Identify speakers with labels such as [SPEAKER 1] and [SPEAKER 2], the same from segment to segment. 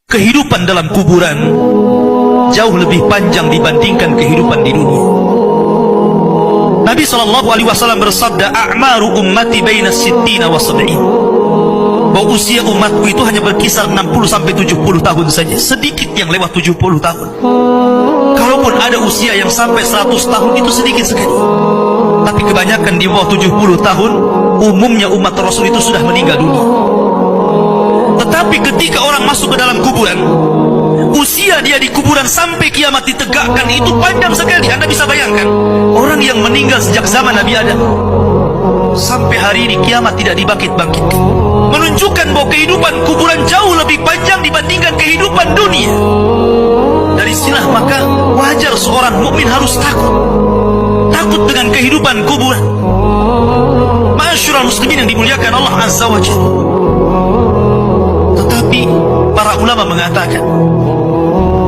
[SPEAKER 1] Kehidupan dalam kuburan jauh lebih panjang dibandingkan kehidupan di dunia. Nabi SAW bersabda, "A'maru ummati baina sittina wa sab'in." Bahwa usia umatku itu hanya berkisar 60 sampai 70 tahun saja. Sedikit yang lewat 70 tahun. Kalaupun ada usia yang sampai 100 tahun, itu sedikit sekali. Tapi kebanyakan di bawah 70 tahun, umumnya umat Rasul itu sudah meninggal dunia. Tetapi ketika orang masuk ke dalam kuburan, usia dia di kuburan sampai kiamat ditegakkan itu panjang sekali. Anda bisa bayangkan, orang yang meninggal sejak zaman Nabi Adam sampai hari ini kiamat tidak dibangkit-bangkitkan, menunjukkan bahwa kehidupan kuburan jauh lebih panjang dibandingkan kehidupan dunia. Dari sinilah maka wajar seorang mukmin harus takut dengan kehidupan kuburan. Ma'asyiral muslimin yang dimuliakan Allah Azza wa Jalla. Tetapi para ulama mengatakan,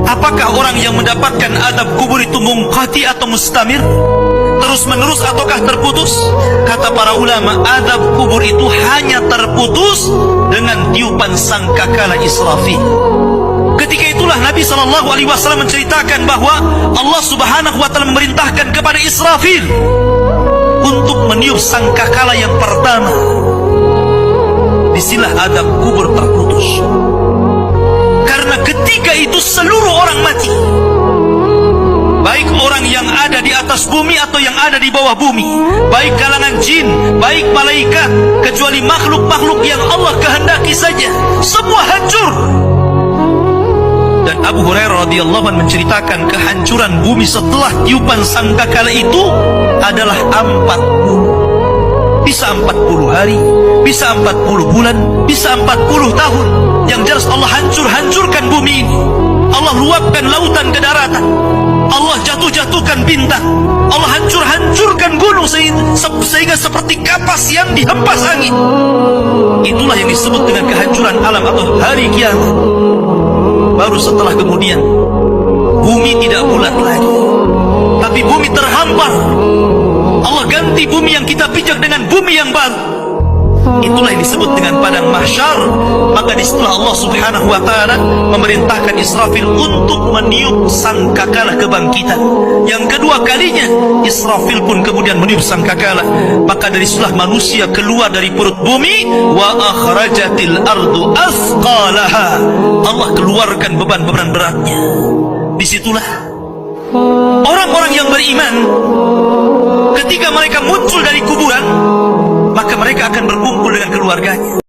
[SPEAKER 1] apakah orang yang mendapatkan adab kubur itu munqati atau mustamir, terus menerus ataukah terputus? Kata para ulama, adab kubur itu hanya terputus dengan tiupan sangkakala Israfil. Ketika itulah Nabi SAW menceritakan bahwa Allah Subhanahu wa Ta'ala memerintahkan kepada Israfil untuk meniup sangkakala yang pertama. Disinilah adab kubur terputus. Karena ketika itu seluruh orang mati, baik orang yang ada di atas bumi atau yang ada di bawah bumi, baik kalangan jin, baik malaikat, kecuali makhluk-makhluk yang Allah kehendaki saja, semua hancur. Dan Abu Hurairah radhiyallahu anhu menceritakan kehancuran bumi setelah tiupan sangkakala itu adalah 40. Bisa 40 hari, bisa 40 bulan, bisa 40 tahun. Yang jelas Allah hancurkan bumi ini. Allah luapkan lautan ke daratan. Allah jatuhkan bintang. Allah hancurkan gunung sehingga seperti kapas yang dihempas angin. Itulah yang disebut dengan kehancuran alam atau hari kiamat. Baru setelah kemudian bumi tidak bulat lagi, tapi bumi terhampar. Allah ganti bumi yang kita pijak dengan bumi yang baru. Itulah yang disebut dengan padang mahsyar. Maka disitulah Allah Subhanahu wa Ta'ala memerintahkan Israfil untuk meniup sangkakala kebangkitan. Yang kedua kalinya Israfil pun kemudian meniup sangkakala. Maka dari situlah manusia keluar dari perut bumi. Wa akhrajatil ardu athqalaha. Allah keluarkan beban-beban beratnya. Disitulah orang-orang yang beriman, ketika mereka muncul dari kuburan, maka mereka akan berkumpul dengan keluarganya.